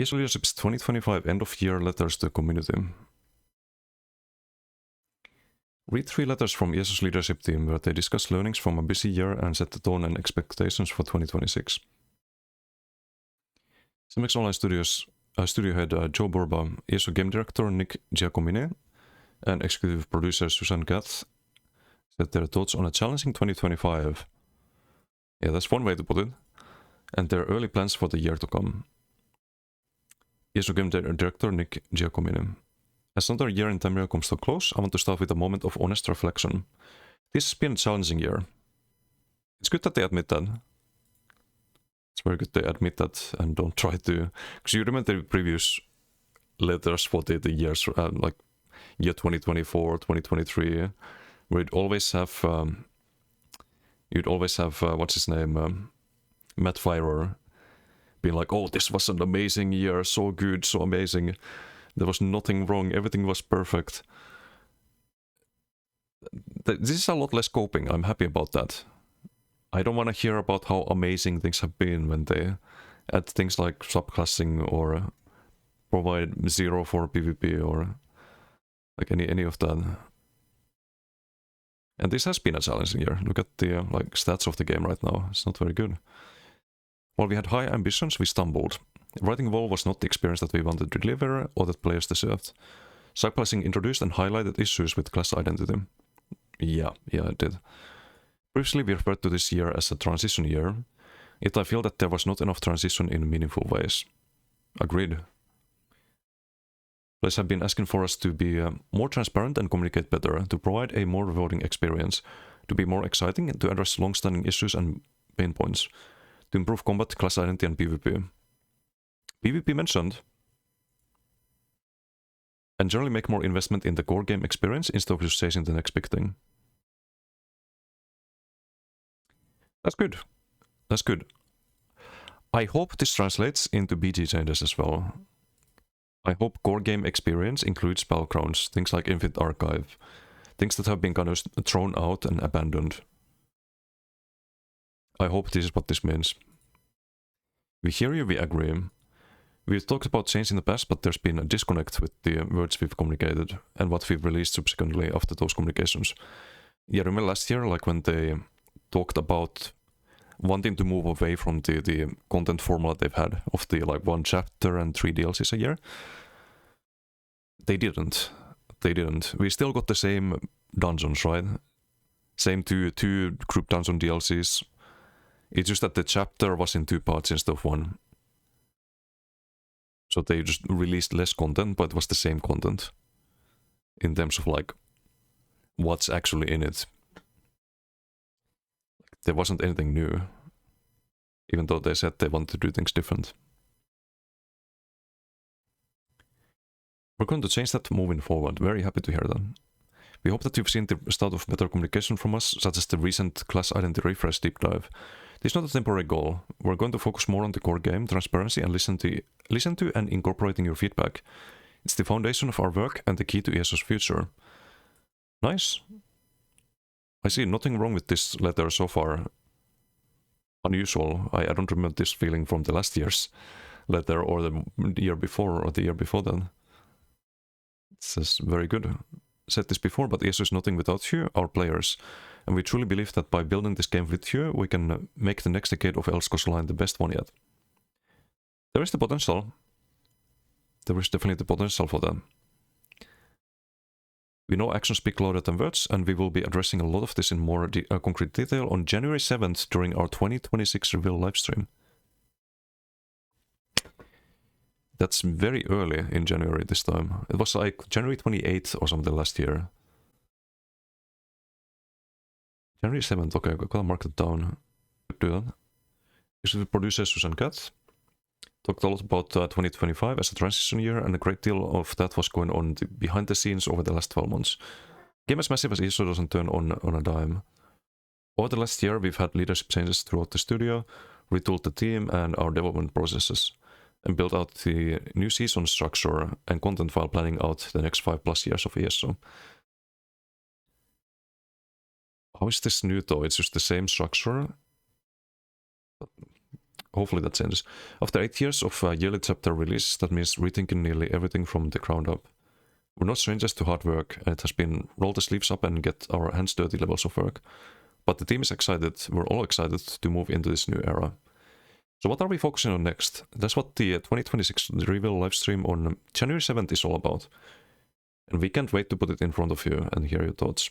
ESO Leadership's 2025 end-of-year letters to the community. Read 3 letters from ESO's leadership team where they discuss learnings from a busy year and set the tone and expectations for 2026. ZeniMax Online Studios studio head Joe Borba, ESO game director Nick Giacomini, and executive producer Susan Gath said their thoughts on a challenging 2025. Yeah, that's one way to put it. And their early plans for the year to come. ESO game director Nick Giacomini. As another year in Tamriel comes to a close, I want to start with a moment of honest reflection. This has been a challenging year. It's good that they admit that. It's very good they admit that and don't try to... Because you remember the previous letters for the years, like year 2024, 2023, where you'd always have... what's his name? Matt Firer being like, oh, this was an amazing year, so good, so amazing. There was nothing wrong, everything was perfect. This is a lot less coping, I'm happy about that. I don't want to hear about how amazing things have been when they add things like subclassing or provide 0 for PvP or like any of that. And this has been a challenging year. Look at the like stats of the game right now, it's not very good. While we had high ambitions, we stumbled. Writing WoW was not the experience that we wanted to deliver or that players deserved. Subclassing introduced and highlighted issues with class identity. Yeah, it did. Previously we referred to this year as a transition year, yet I feel that there was not enough transition in meaningful ways. Agreed. Players have been asking for us to be more transparent and communicate better, to provide a more rewarding experience, to be more exciting and to address long-standing issues and pain points, to improve combat, class identity and PvP. PvP mentioned. And generally make more investment in the core game experience instead of just chasing the next big thing. That's good. That's good. I hope this translates into BG changes as well. I hope core game experience includes battlegrounds, things like Infinite Archive, things that have been kind of thrown out and abandoned. I hope this is what this means. We hear you, we agree. We've talked about change in the past, but there's been a disconnect with the words we've communicated and what we've released subsequently after those communications. Yeah, remember last year, like when they talked about wanting to move away from the content formula they've had of the like 1 chapter and 3 DLCs a year? They didn't. We still got the same dungeons, right? Same two group dungeon DLCs. It's just that the chapter was in 2 parts instead of 1. So they just released less content, but it was the same content. In terms of like, what's actually in it. There wasn't anything new. Even though they said they wanted to do things different. We're going to change that moving forward. Very happy to hear that. We hope that you've seen the start of better communication from us, such as the recent class identity refresh deep dive. This is not a temporary goal. We're going to focus more on the core game, transparency, and listen to and incorporating your feedback. It's the foundation of our work and the key to ESO's future. Nice. I see nothing wrong with this letter so far. Unusual. I don't remember this feeling from the last year's letter or the year before or the year before then. This is very good. Said this before, but ESO is nothing without you, our players. And we truly believe that by building this game with you, we can make the next decade of Elskos Line the best one yet. There is the potential. There is definitely the potential for that. We know actions speak louder than words, and we will be addressing a lot of this in more concrete detail on January 7th during our 2026 reveal livestream. That's very early in January this time. It was like January 28th or something last year. January 7th, okay, I'm gonna mark it down. Do that. This is the producer Susan Gath. Talked a lot about 2025 as a transition year, and a great deal of that was going on behind the scenes over the last 12 months. Game as massive as ESO doesn't turn on a dime. Over the last year, we've had leadership changes throughout the studio, retooled the team and our development processes, and built out the new season structure and content while planning out the next 5+ years of ESO. How is this new though? It's just the same structure. hopefully that changes. After 8 years of yearly chapter release, that means rethinking nearly everything from the ground up. We're not strangers to hard work, and it has been roll the sleeves up and get our hands dirty levels of work. But the team is excited, we're all excited to move into this new era. So what are we focusing on next? That's what the 2026 reveal livestream on January 7th is all about. And we can't wait to put it in front of you and hear your thoughts.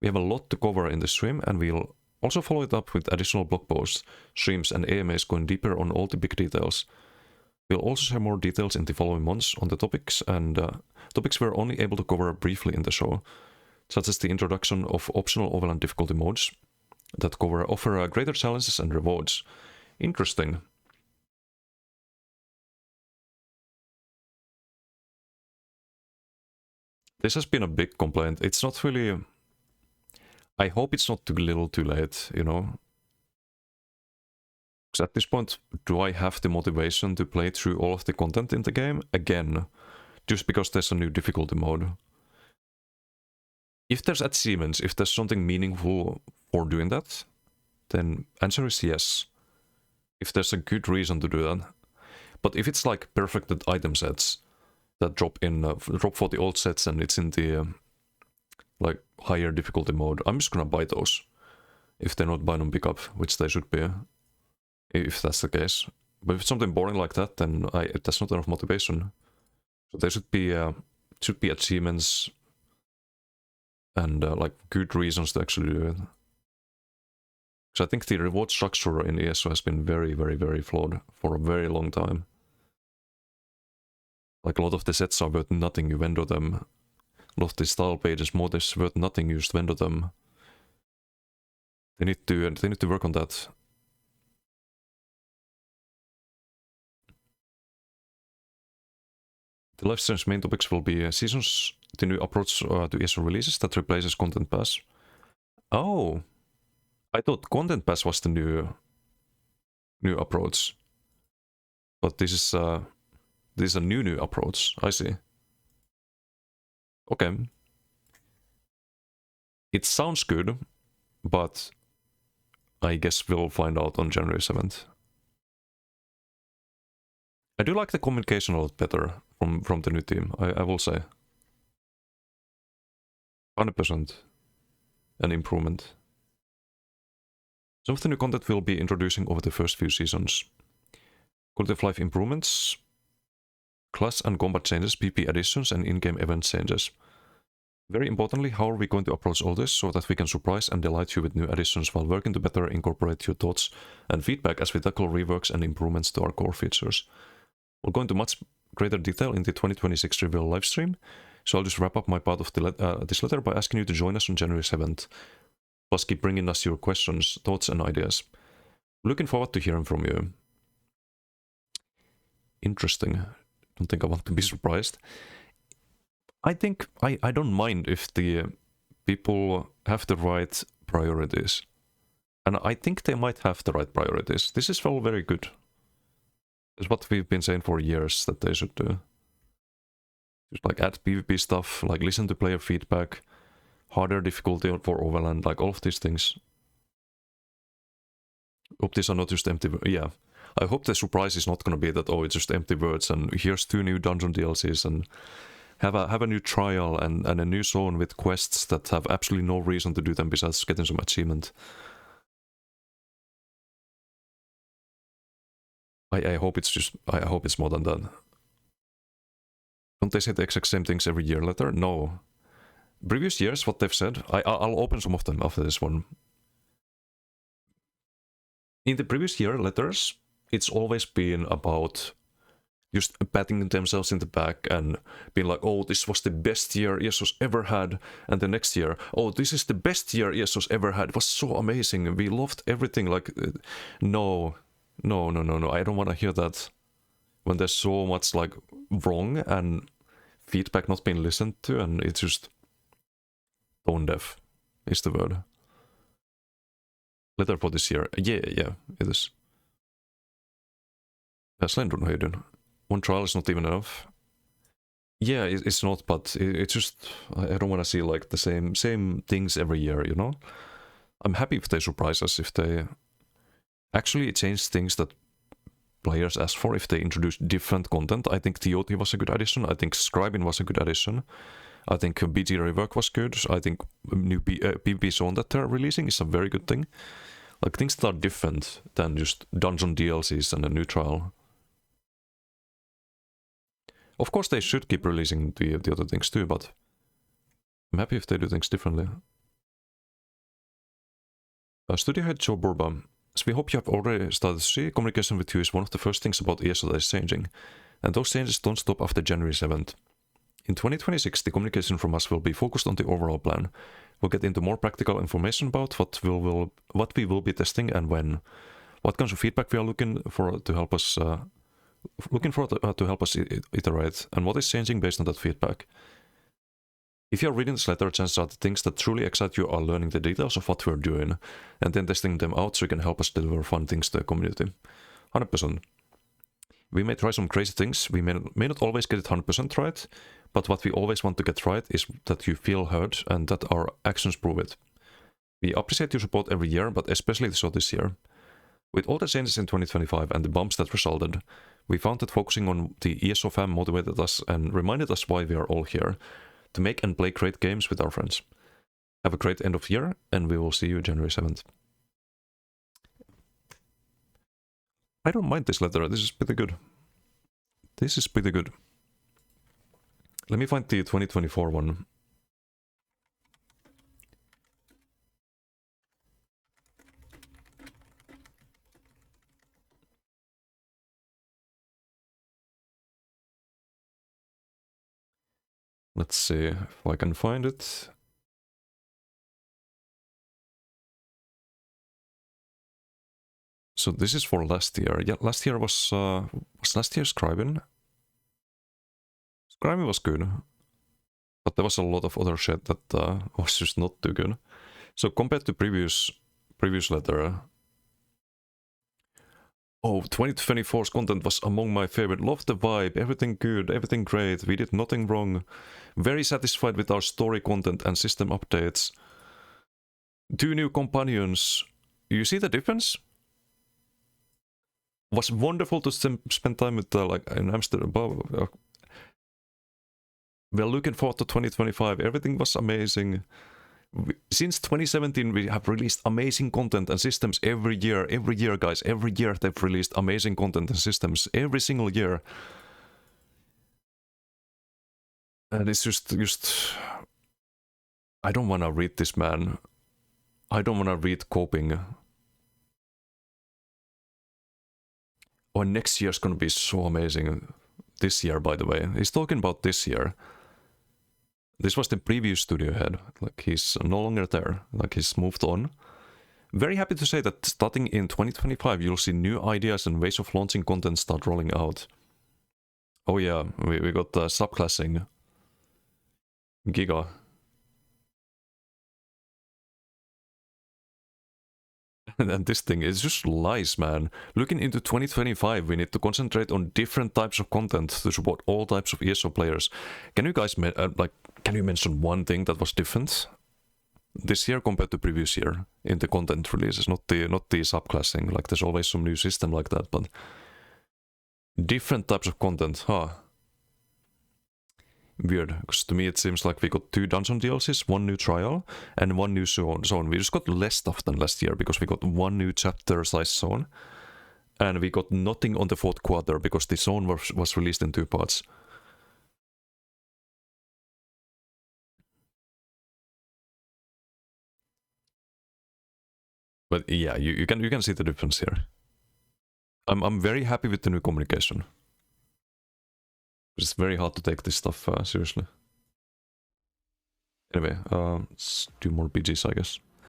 We have a lot to cover in the stream, and we'll also follow it up with additional blog posts, streams, and AMAs going deeper on all the big details. We'll also share more details in the following months on the topics, and topics we're only able to cover briefly in the show, such as the introduction of optional overland difficulty modes that offer greater challenges and rewards. Interesting. This has been a big complaint. It's not really... I hope it's not too little too late, you know? Because at this point, do I have the motivation to play through all of the content in the game again, just because there's a new difficulty mode? If there's achievements, if there's something meaningful for doing that, then answer is yes. If there's a good reason to do that. But if it's like perfected item sets that drop for the old sets and it's in the like higher difficulty mode, I'm just gonna buy those. If they're not buy on pickup, which they should be, if that's the case. But if it's something boring like that, then that's not enough motivation. So there should be achievements and like good reasons to actually do it. Because I think the reward structure in ESO has been very, very, very flawed for a very long time. Like a lot of the sets are worth nothing, you vendor them. A lot of the style pages, modes worth nothing, you just vendor them. They need to work on that. The livestream's main topics will be seasons, the new approach to ESO releases that replaces Content Pass. Oh, I thought Content Pass was the new approach, but this is a new approach. I see. Okay, it sounds good, but I guess we'll find out on January 7th. I do like the communication a lot better from the new team, I will say. 100% an improvement. Some of the new content we'll be introducing over the first few seasons. Quality of life improvements, class and combat changes, PP additions, and in-game event changes. Very importantly, how are we going to approach all this so that we can surprise and delight you with new additions while working to better incorporate your thoughts and feedback as we tackle reworks and improvements to our core features. We'll go into much greater detail in the 2026 reveal livestream, so I'll just wrap up my part of this letter by asking you to join us on January 7th. Plus keep bringing us your questions, thoughts and ideas. Looking forward to hearing from you. Interesting. Don't think I want to be surprised. I think I don't mind if the people have the right priorities. And I think they might have the right priorities. This is all very good. It's what we've been saying for years that they should do. Just like add PvP stuff, like listen to player feedback, harder difficulty for Overland, like all of these things. Hope these are not just empty... Yeah. I hope the surprise is not gonna be that, oh, it's just empty words and here's 2 new dungeon DLCs and have a new trial and a new zone with quests that have absolutely no reason to do them besides getting some achievement. I hope it's more than that. Don't they say the exact same things every year letter? No. Previous years, what they've said, I'll open some of them after this one. In the previous year letters, it's always been about just patting themselves in the back and being like, oh, this was the best year ESO's ever had. And the next year, oh, this is the best year ESO's ever had. It was so amazing. We loved everything. Like, no. I don't want to hear that. When there's so much like wrong and feedback not being listened to, and it's just tone deaf is the word. Letter for this year. Yeah, it is. Slendron, how you doing? One trial is not even enough. Yeah, it's not, but it's just I don't want to see like the same things every year, you know? I'm happy if they surprise us, if they actually change things that players ask for if they introduce different content. I think TOT was a good addition. I think Scribing was a good addition. I think BG Rework was good. I think new PvP zone that they're releasing is a very good thing. Like things that are different than just dungeon DLCs and a new trial. Of course they should keep releasing the other things too, but I'm happy if they do things differently. Studio head Joe Burba. So we hope you have already started to see communication with you is one of the first things about ESO that is changing, and those changes don't stop after January 7th. In 2026, the communication from us will be focused on the overall plan. We'll get into more practical information about what we will be testing and when, what kinds of feedback we are looking for to help us iterate, and what is changing based on that feedback. If you are reading this letter, chances are the things that truly excite you are learning the details of what we're doing, and then testing them out so you can help us deliver fun things to the community. 100%. We may try some crazy things, we may not always get it 100% right, but what we always want to get right is that you feel heard and that our actions prove it. We appreciate your support every year, but especially so this year. With all the changes in 2025 and the bumps that resulted, we found that focusing on the ESO fam motivated us and reminded us why we are all here, to make and play great games with our friends. Have a great end of year, and we will see you January 7th. I don't mind this letter, this is pretty good. This is pretty good. Let me find the 2024 one. Let's see if I can find it. So this is for last year. Yeah, last year was last year Scribing? Scribing was good, but there was a lot of other shit that was just not too good. So compared to previous letter, 2024's content was among my favorite. Love the vibe, everything good, everything great. We did nothing wrong. Very satisfied with our story content and system updates. 2 new companions. You see the difference? Was wonderful to spend time with in Amsterdam. We're looking forward to 2025. Everything was amazing. Since 2017, we have released amazing content and systems every year. Every year, guys. Every year they've released amazing content and systems. Every single year. And it's just... I don't want to read this, man. I don't want to read coping. Oh, next year's gonna be so amazing. This year, by the way. He's talking about this year. This was the previous studio head. Like, he's no longer there. Like, he's moved on. Very happy to say that starting in 2025, you'll see new ideas and ways of launching content start rolling out. Oh yeah, we got subclassing. Giga. And this thing is just lies, man. Looking into 2025, we need to concentrate on different types of content to support all types of ESO players. Can you guys can you mention one thing that was different this year compared to previous year in the content releases? Not the subclassing. Like, there's always some new system like that, but different types of content, huh? Weird, because to me it seems like we got 2 dungeon DLCs, 1 new trial, and 1 new zone. We just got less stuff than last year, because we got 1 new chapter size zone, and we got nothing on the 4th quarter, because the zone was released in 2 parts. But yeah, you can see the difference here. I'm very happy with the new communication. It's very hard to take this stuff seriously. Anyway, let's do more BGs, I guess.